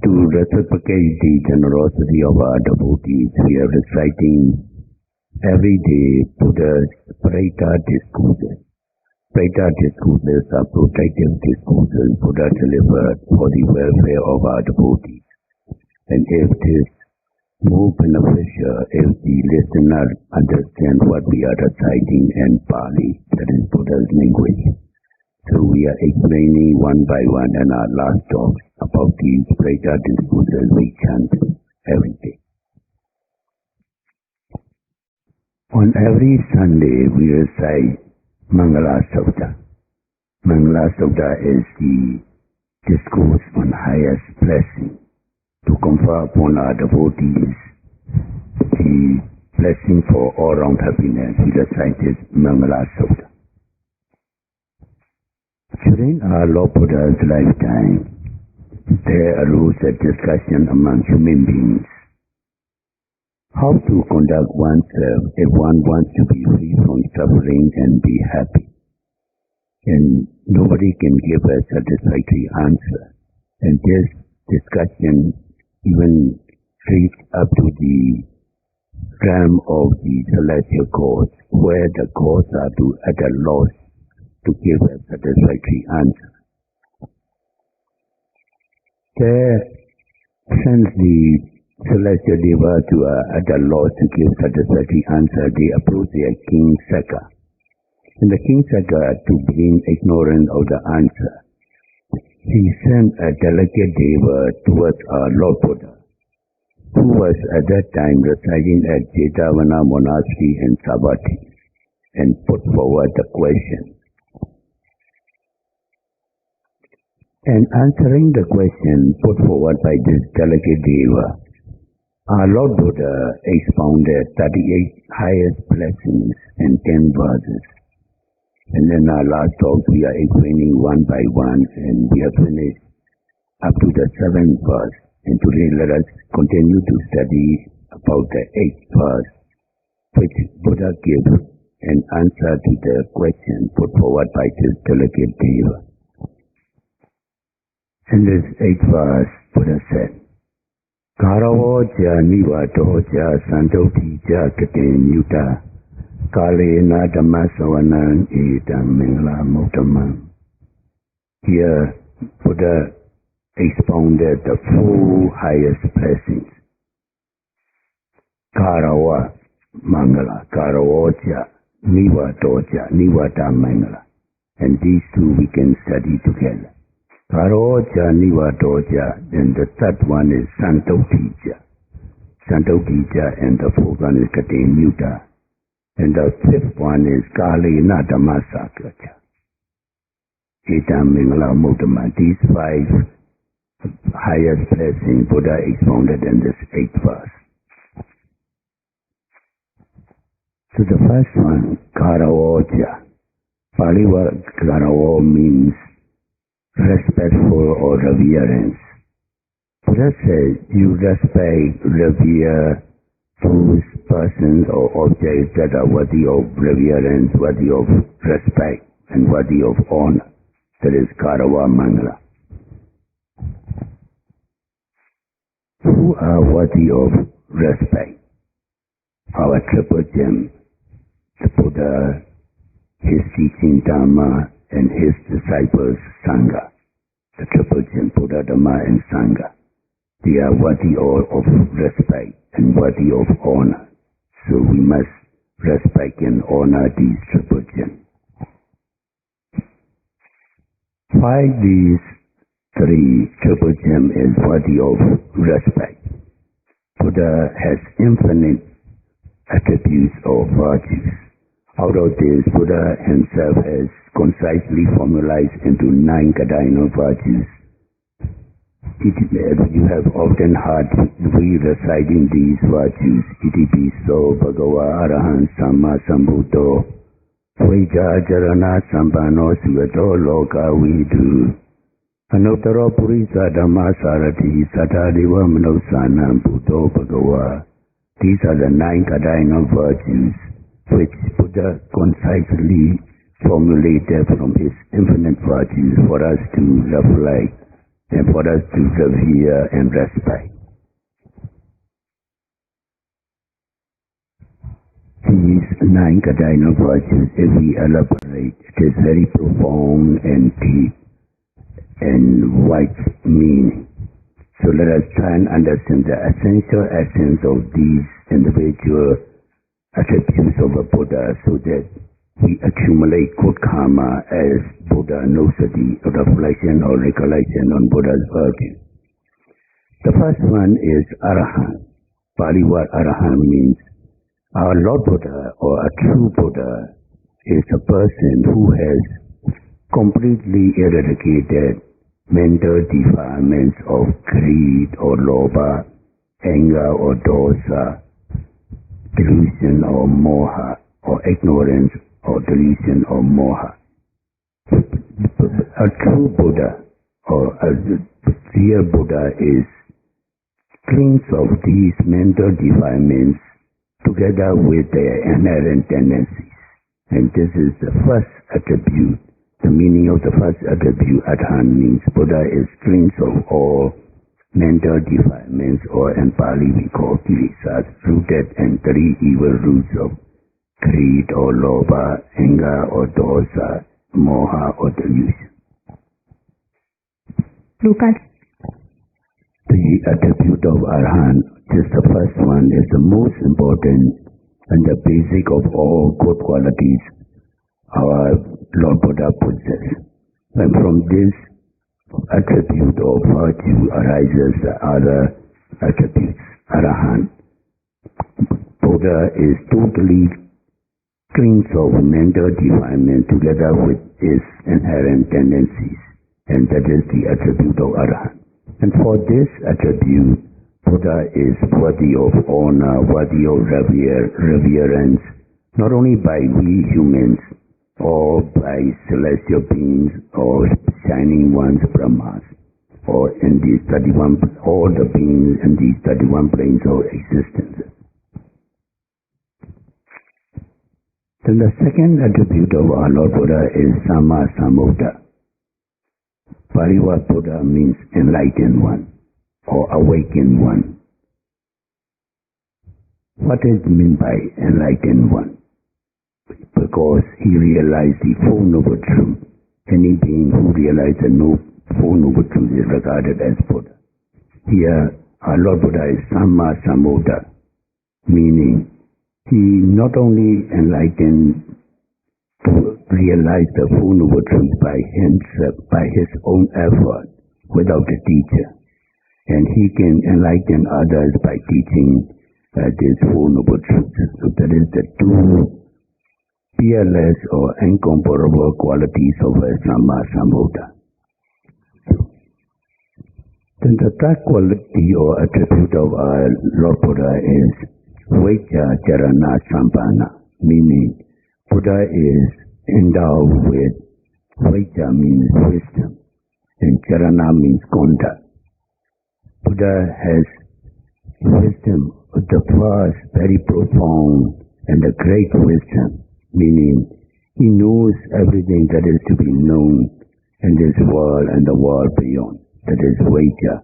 to reciprocate the generosity of our devotees, we are reciting every day Buddha's Parita discourses. Parita discourses are protective discourses Buddha delivered for the welfare of our devotees. And if it is more beneficial if the listener understands what we are reciting in Pali, that is Buddha's language. So we are explaining one by one in our last talks about these Parita discourses we chant every day. On every Sunday we recite Mangala Sutta. Mangala Sutta is the discourse on highest blessing to confer upon our devotees the blessing for all-round happiness. We recite this Mangala Sutta. During our Lord Buddha's lifetime, there arose a discussion among human beings how to conduct oneself if one wants to be free from suffering and be happy. And nobody can give a satisfactory answer. And this discussion even reached up to the realm of the celestial gods, where the gods are at a loss to give a satisfactory answer. There, since the celestial devas were at a loss to give satisfactory answer, they approached their king Saka. And the king Saka, to gain ignorance of the answer, he sent a delegate deva towards our Lord Buddha, who was at that time residing at Jetavana Monastery in Savatthi, and put forward the question. And answering the question put forward by this delegate deva, our Lord Buddha expounded 38 highest blessings in 10 verses. And in our last talks we are explaining one by one, and we have finished up to the 7th verse. And today let us continue to study about the 8th verse, which Buddha gives an answer to the question put forward by this delegate deva. In this 8th verse, Buddha said, Karavo ja nivato ja santoti ja katen yuta kalena dhammasavanam edam mingla muttamam. Here, Buddha expounded the 4 highest blessings. Karava mangala, karavo ja nivato ja, nivata mangala. And these two we can study together. Karoja Nivatoja, and the third one is Santotija. Santotija, and the fourth one is Katenyuta. And the 5th one is Kali Natamasakraja. Etam Mingala Muttama. These 5 highest blessings Buddha expounded in this 8th verse. So the first one, Karaoja. Pali word Karao means respectful or reverence. Buddha says you respect, revere those persons or objects that are worthy of reverence, worthy of respect, and worthy of honor. That is Karava Mangala. Who are worthy of respect? Our triple gem, the Buddha, his teaching Dhamma, and his disciples Sangha, the triple gem, Buddha, Dhamma, and Sangha. They are worthy of respect and worthy of honor. So we must respect and honor these triple gems. Why these 3 triple gems is worthy of respect? Buddha has infinite attributes or virtues. Out of this, Buddha himself has concisely formalized into 9 cardinal virtues. You have often heard we reciting these virtues. Iti piso bhagava arahan samma sambuddho Vaja jarana sambano sivato loka vidu Anuttara purisa dhamma sarati satadeva manosanam buddho bhagava. These are the 9 cardinal virtues which Buddha concisely formulated from his infinite virtues for us to reflect and for us to revere and respect. These 9 cardinal virtues, if we elaborate, it is very profound and deep and wide meaning. So let us try and understand the essential essence of these individual attributes of a Buddha so that we accumulate good karma as Buddha nosati, reflection or recollection on Buddha's virtue. The first one is Arahant. Pali word Arahant means our Lord Buddha or a true Buddha is a person who has completely eradicated mental defilements of greed or lobha, anger or dosa, delusion or moha, or ignorance or delusion or moha. A true Buddha or a real Buddha is cleans of these mental defilements together with their inherent tendencies. And this is the first attribute. The meaning of the first attribute, Arahant, means Buddha is clean of all mental defilements, or in Pali we call kilesas, rooted in 3 evil roots of greed or lobha, anger or dosa, moha or delusion. Lucas. The attribute of Arahant, just the first one, is the most important and the basic of all good qualities our Lord Buddha possesses. And from this attribute or virtue arises the other attributes. Arahant, Buddha is totally clean of mental defilement together with its inherent tendencies, and that is the attribute of Arahant. And for this attribute, Buddha is worthy of honor, worthy of reverence, not only by we humans, or by celestial beings, or shining ones, Brahmas, or in these 31, all the beings in these 31 planes of existence. Then the second attribute of our Lord Buddha is Samma Sambuddha. Pali word Buddha means enlightened one or awakened one. What is meant by enlightened one? Because he realized the Four Noble Truths. Any being who realizes the Four Noble Truths is regarded as Buddha. Here, our Lord Buddha is Samma Sambuddha, meaning he not only enlightened to realize the Four Noble Truths by himself, by his own effort, without a teacher, and he can enlighten others by teaching these Four Noble Truths. So that is the two peerless or incomparable qualities of a Samma Sambuddha. Then the third quality or attribute of our Lord Buddha is Vajja Charana Sampana, meaning Buddha is endowed with Vajja means wisdom and Charana means conduct. Buddha has wisdom, the first very profound and a great wisdom, meaning he knows everything that is to be known in this world and the world beyond. That is Vajja,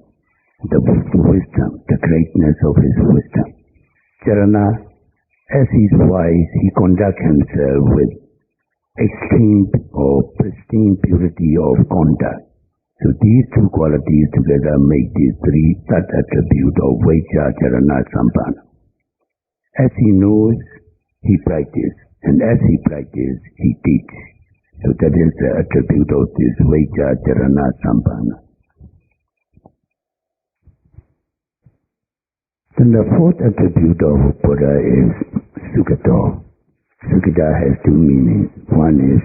the wisdom, the greatness of his wisdom. Charana, as he is wise, he conducts himself with extreme or pristine purity of conduct. So these two qualities together make these third attribute of Vajja Charana Sampana. As he knows, he practices, and as he practices, he teaches. So that is the attribute of this Vajja Charana Sampana. Then the fourth attribute of Buddha is Sayādaw. Sayādaw has two meanings. One is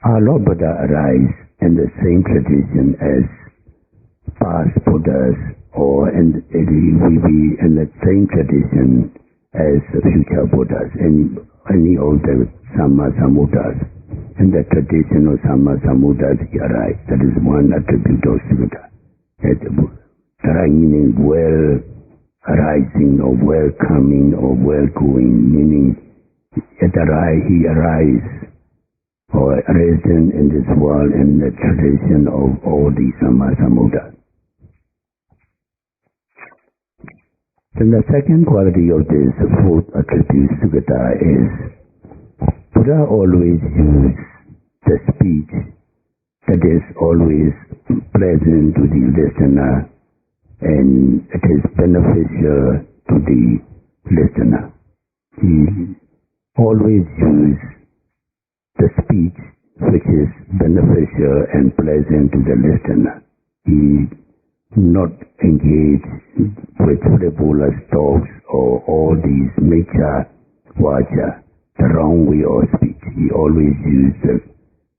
our Lord Buddha arises in the same tradition as past Buddhas, or he will be in the same tradition as the future Buddhas, any of the Samma Sambuddhas. In the tradition of Samma Sambuddhas he arrives. That is one attribute of Sayādaw. Arise meaning well arising or well coming or well going, meaning he arises or resident in this world in the tradition of all the Sammasambuddhas. Then the second quality of this fourth attribute, Sukata, is Buddha always used the speech that is always pleasant to the listener and it is beneficial to the listener. He always used the speech which is beneficial and pleasant to the listener. He not engage with frivolous talks or all these miccha vacha, the wrong way of speech. He always used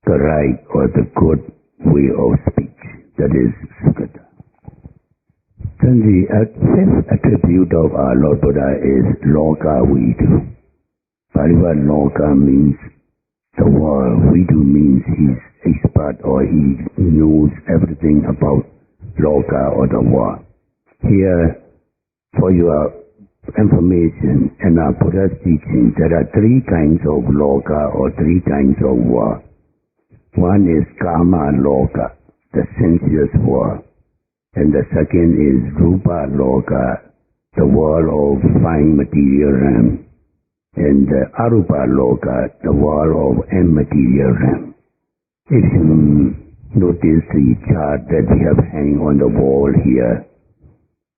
the right or the good way of speech. That is Sukata. Then the fifth attribute of our Lord Buddha is Loka Vidu. Parivar Loka means the world. Vidu means he's expert or he knows everything about Loka or the world. Here, for your information, in our Buddha's teaching, there are three kinds of Loka or three kinds of world. One is Kama Loka, the sensuous world. And the second is Rupa Loka, the world of fine material realm. And the Arupa Loka, the world of immaterial realm. If you notice the chart that we have hanging on the wall here,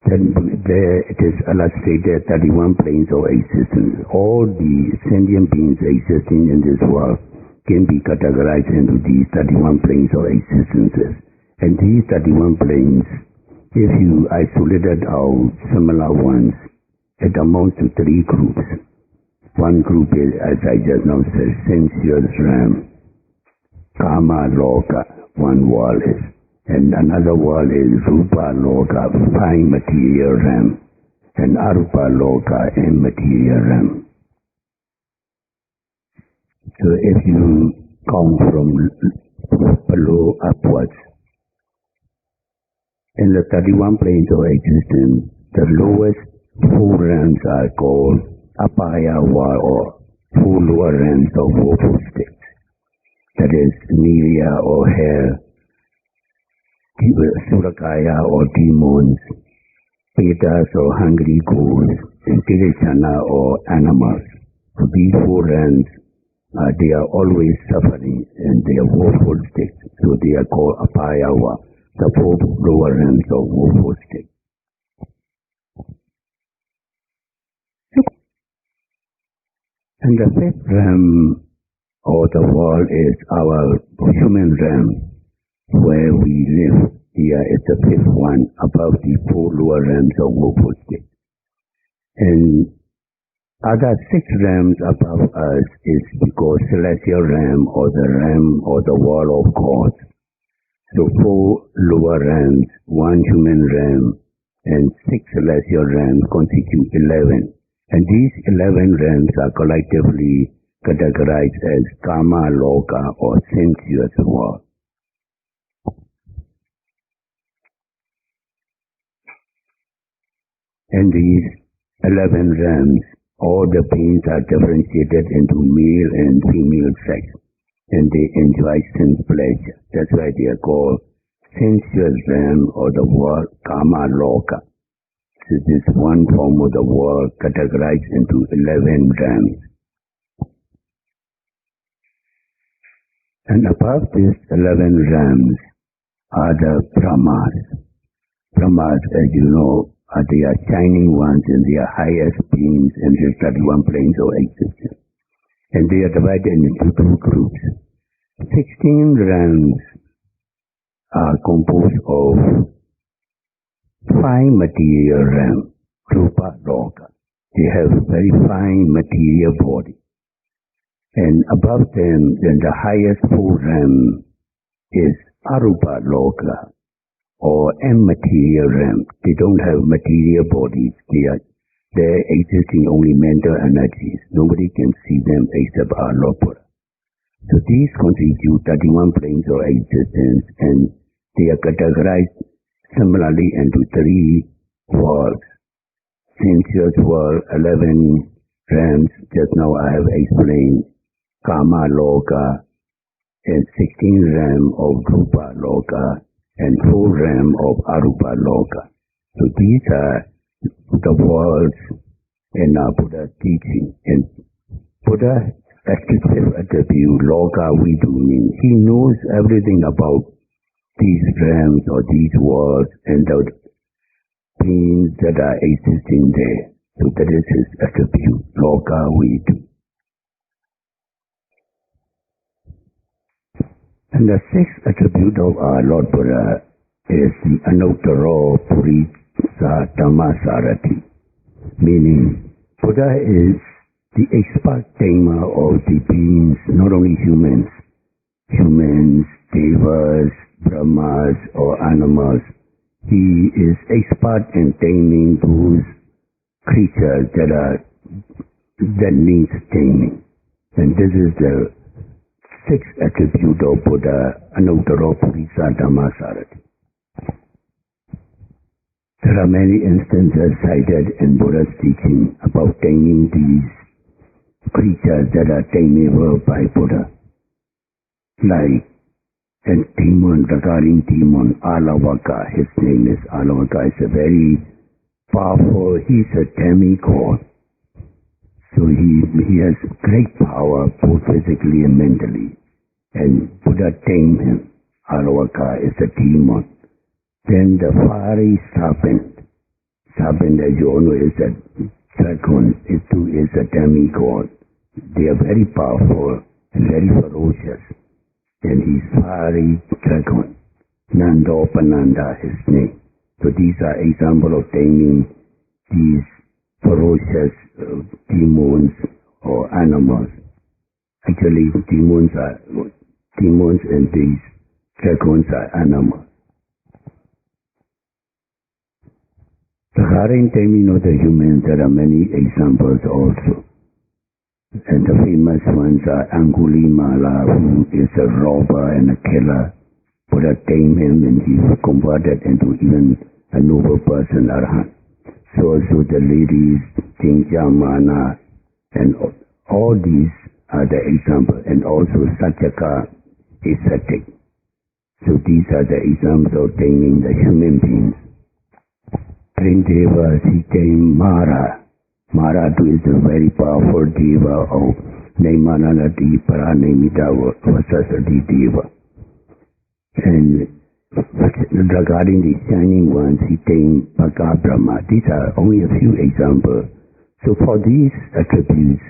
then there it is illustrated 31 planes of existence. All the sentient beings existing in this world can be categorized into these 31 planes of existences. And these 31 planes, if you isolated out similar ones, it amounts to three groups. One group is, as I just now said, sensuous realm. Kama Loka, one world is. And another world is Rupa Loka, fine material realm. And Arupa Loka, immaterial realm. So if you count from below upwards, in the 31 planes of existence, the lowest four realms are called Apaya or four lower realms of woeful states. That is Nirya or hell, Surakaya or demons, Petas or hungry ghouls, and Tirachana or animals. So these four realms, they are always suffering and they are woeful states. So they are called Apaya, the four lower realms of woeful states. And the fifth realm or the world is our human realm, where we live. Here is the fifth one, above the four lower realms of woeful state. And other six realms above us is because celestial realm or the world of God. So four lower realms, one human realm, and six celestial realms constitute 11. And these 11 realms are collectively categorized as Kama Loka or sensuous world. And these 11 realms, all the beings are differentiated into male and female sex, and they enjoy sense pleasure. That's why they are called sensuous realm or the world Kama Loka. So this one form of the world categorized into 11 realms. And above these 11 realms are the Brahmas. Brahmas, as you know, they are shining ones and they are highest beings in the 31 planes of existence. And they are divided into two groups. 16 realms are composed of fine material realm, Rupa Loka. They have very fine material body. And above them, then the highest four realm is Arupa Loka, or immaterial realm. They don't have material bodies. They're existing only mental energies. Nobody can see them except our Lord Buddha. So these constitute 31 planes of existence, and they are categorized similarly into three worlds. Sensuous world, 11 realms. Just now I have explained Kama Loka, and 16 realms of Rupa Loka and 4 realms of Arupa Loka. So these are the worlds in our Buddha's teaching. And Buddha exclusive attribute, Loka Vidu, means he knows everything about these realms or these worlds and the beings that are existing there. So that is his attribute, Loka Vidu. And the sixth attribute of our Lord Buddha is the Anuttara Purisa Dhammasarati, meaning Buddha is the expert tamer of the beings, not only humans, devas, brahmas or animals. He is expert in taming those creatures that needs taming. And this is the sixth attribute of Buddha, Anuttara Purisa Dhammasarati. There are many instances cited in Buddha's teaching about taming these creatures that are tameable by Buddha. Like a demon, regarding demon, Alavaka, his name is Alavaka, is a very powerful, he's a demigod. So he has great power both physically and mentally. And Buddha tamed him. Alavaka is a demon. Then the fiery serpent, as you all know, is a dragon. It too is a demigod. They are very powerful and very ferocious. And he's fiery dragon. Nandopananda, his name. So these are examples of taming these ferocious demons or animals. Actually, demons and these dragons are animals. Regarding taming of the humans, there are many examples also. And the famous ones are Angulimala, who is a robber and a killer. Buddha tamed him and he was converted into even a noble person, Arhat. So also the ladies, Jinjamana, and all these are the examples. And also Satyaka, ascetic. So these are the examples of taming the human beings. Devas, he tamed Mara. Mara too is a very powerful deva of Naimananati, Paranamita, Vasasati deva. And regarding the shining ones, he tamed Bhagabrahma. These are only a few examples. So for these attributes,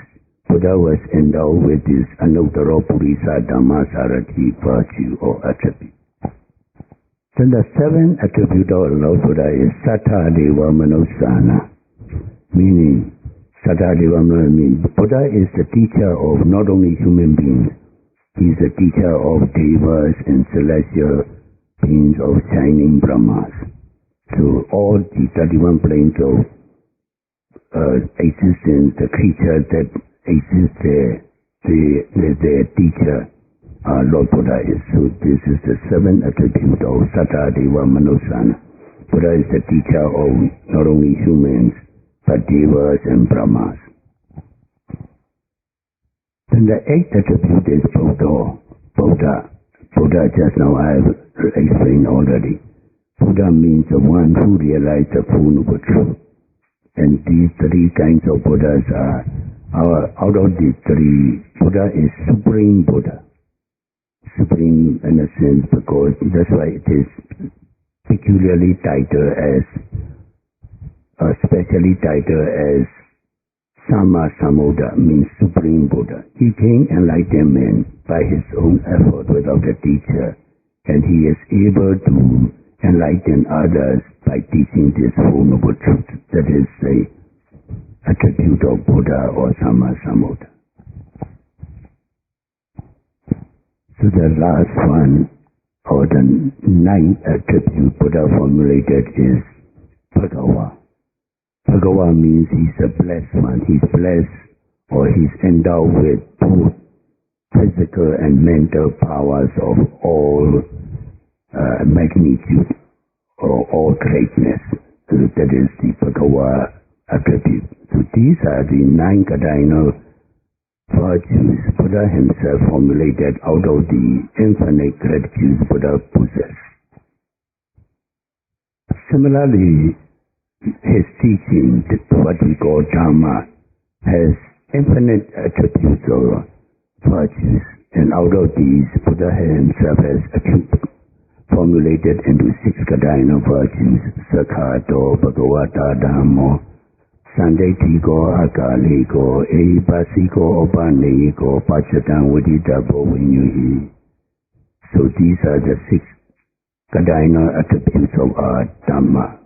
Buddha was endowed with this Anuttara Purisa Dhammasarati virtue or attribute. Then the seventh attribute of Lord Buddha is Sattadeva Manusana, meaning Sattadeva means Buddha is the teacher of not only human beings, he is the teacher of devas and celestial beings of shining Brahmas. So all the 31 planes of existence, the creatures that exist there, their teacher, Lord Buddha is. So this is the seventh attribute of Sattadeva Manusana. Buddha is the teacher of not only humans, but devas and Brahmas. Then the eighth attribute is Buddha. Buddha, just now I have explained already. Buddha means the one who realized the full noble truth. And these three kinds of Buddhas are, out of these three, Buddha is Supreme Buddha. Supreme in a sense because that's why it is peculiarly titled as, specially titled as Sama Sambuddha, means Supreme Buddha. He gained enlightenment by his own effort without a teacher, and he is able to enlighten others by teaching this Four Noble Truths. That is the attribute of Buddha or Sama Sambuddha. So the last one, or the ninth attribute Buddha formulated is Bhagawa. Bhagawa means he's a blessed one. He's blessed or he's endowed with both physical and mental powers of all magnitude or all greatness. So that is the Bhagawa attribute. So these are the nine cardinal virtues Buddha himself formulated out of the infinite gratitude Buddha possessed. Similarly, his teaching, what we call Dhamma, has infinite attributes or virtues, and out of these, Buddha himself has formulated into 6 cardinal virtues: Sayādaw, Bhagavata, Dhamma, Sandetiko, Akaliko, Ehipasiko, Opaneko, Pachatan, Viditabo, Vinyuhi. So these are the 6 cardinal attributes of our Dhamma.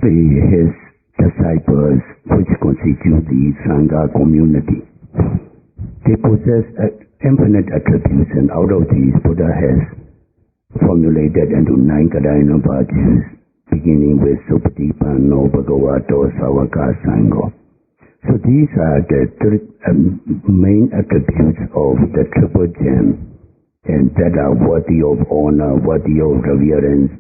His disciples, which constitute the Sangha community, they possess infinite attributes, and out of these, Buddha has formulated into 9 cardinal virtues, beginning with Supatipanno, Bhagavato, Savaka, Sangha. So these are the main attributes of the Triple Gem, and that are worthy of honor, worthy of reverence,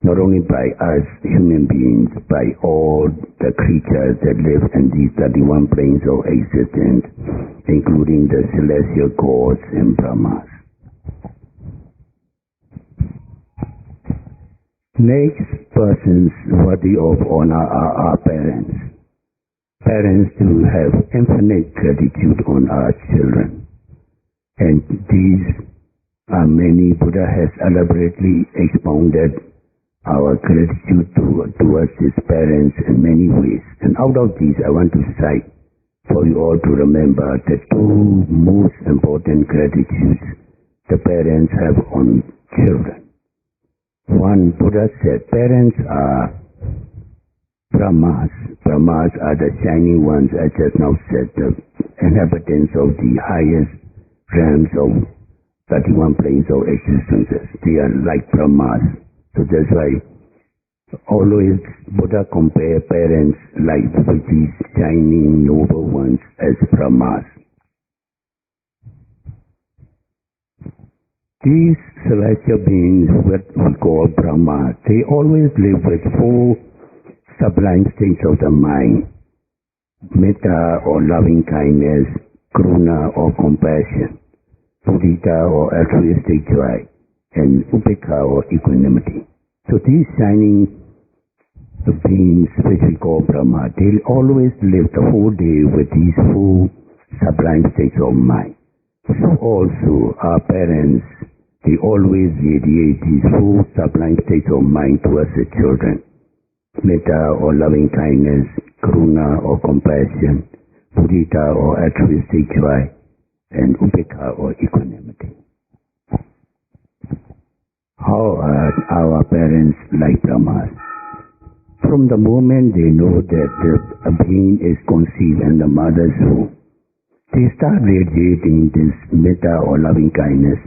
not only by us human beings, by all the creatures that live in these 31 planes of existence, including the celestial gods and Brahmas. Next persons worthy of honor are our parents. Parents do have infinite gratitude on our children, and these are many. Buddha has elaborately expounded our gratitude towards his parents in many ways. And out of these, I want to cite for you all to remember the 2 most important gratitudes the parents have on children. One, Buddha said, parents are Brahmas. Brahmas are the shining ones, I just now said, the inhabitants of the highest realms of 31 planes of existences. They are like Brahmas. So that's why always Buddha compare parents like with these shining noble ones as Brahmas. These celestial beings, what we call Brahma, they always live with 4 sublime states of the mind: metta or loving kindness, karuna or compassion, mudita or altruistic joy, and upekkha or equanimity. So these shining beings, which we call Brahma, they always live the whole day with these 4 sublime states of mind. So also our parents, they always radiate these 4 sublime states of mind towards the children: metta or loving kindness, karuna or compassion, mudita or altruistic joy, and upekkha or equanimity. How are our parents like Brahmas? From the moment they know that a being is conceived in the mother's womb, they start radiating this metta or loving kindness.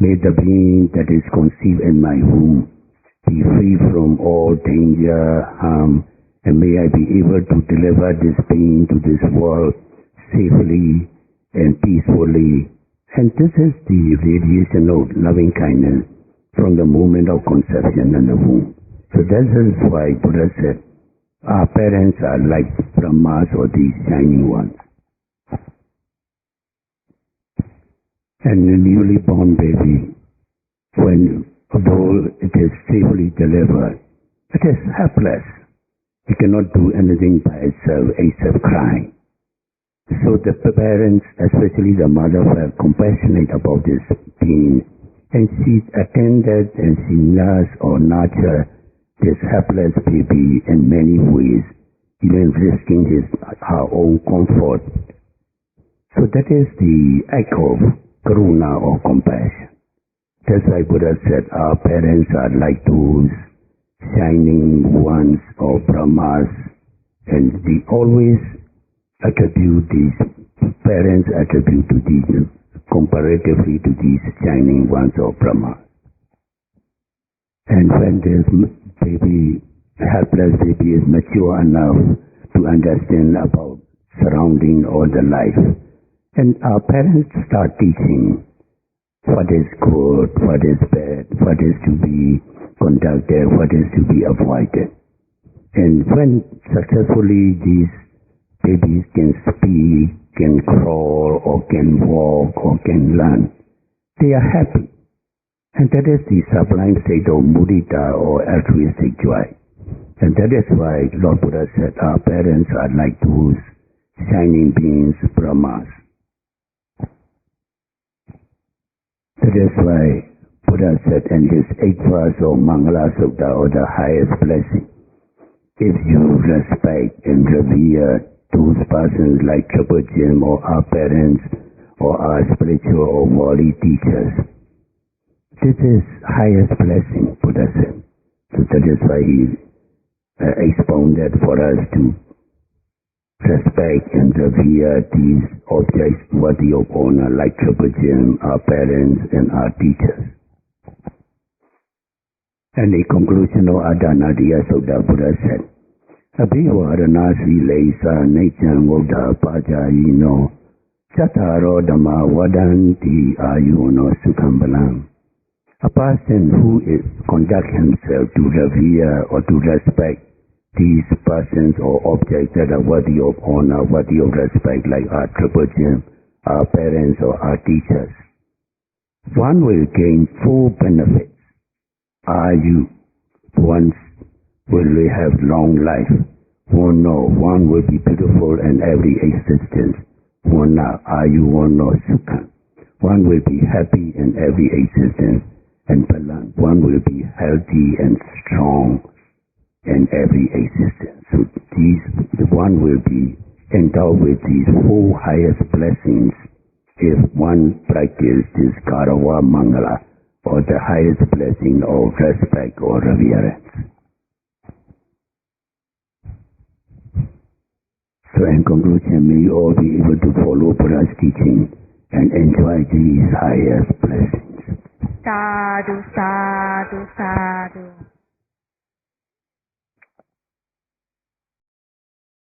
May the being that is conceived in my womb be free from all danger, harm, and may I be able to deliver this being to this world safely and peacefully. And this is the radiation of loving kindness from the moment of conception in the womb. So that is why Buddha said, our parents are like Brahmas or these shining ones. And the newly born baby, although it is safely delivered, it is helpless. It cannot do anything by itself except crying. So the parents, especially the mother, were compassionate about this being, and she attended and she nursed or nurtured this helpless baby in many ways, even risking her own comfort. So that is the act of karuna or compassion. That's why Buddha said our parents are like those shining ones or Brahmas, and they always attribute these parents attribute to these comparatively to these shining ones or Brahma. And when this helpless baby is mature enough to understand about surrounding all the life, and our parents start teaching what is good, what is bad, what is to be conducted, what is to be avoided. And when successfully these Babies can speak, can crawl, or can walk, or can run. They are happy. And that is the sublime state of mudita or altruistic joy. And that is why Lord Buddha said our parents are like those shining beings, Brahmas. That is why Buddha said in his 8th verse of Mangala Sutta, or the highest blessing, if you respect and revere those persons like Triple Gym or our parents or our spiritual or worldly teachers, this is highest blessing, Buddha said. So that is why he expounded for us to respect and revere these objects worthy of honor like Triple Gym, our parents and our teachers. And the conclusion of Adhanadiya Sutta, Buddha said, Abhivaranasi leisa nechan vodha pajayino chataro dhamma vadanti ayuno sukhambalam. A person who conducts himself to revere or to respect these persons or objects that are worthy of honor, worthy of respect, like our Triple Gym, our parents or our teachers, one will gain 4 benefits. One will have long life. One will be beautiful in every existence. One will be happy in every existence. And one will be healthy and strong in every existence. So one will be endowed with these 4 highest blessings if one practices this Karawa Mangala, or the highest blessing of respect or reverence. So in conclusion, may you all be able to follow Buddha's teaching and enjoy these highest blessings. Sadhu, sadhu, sadhu.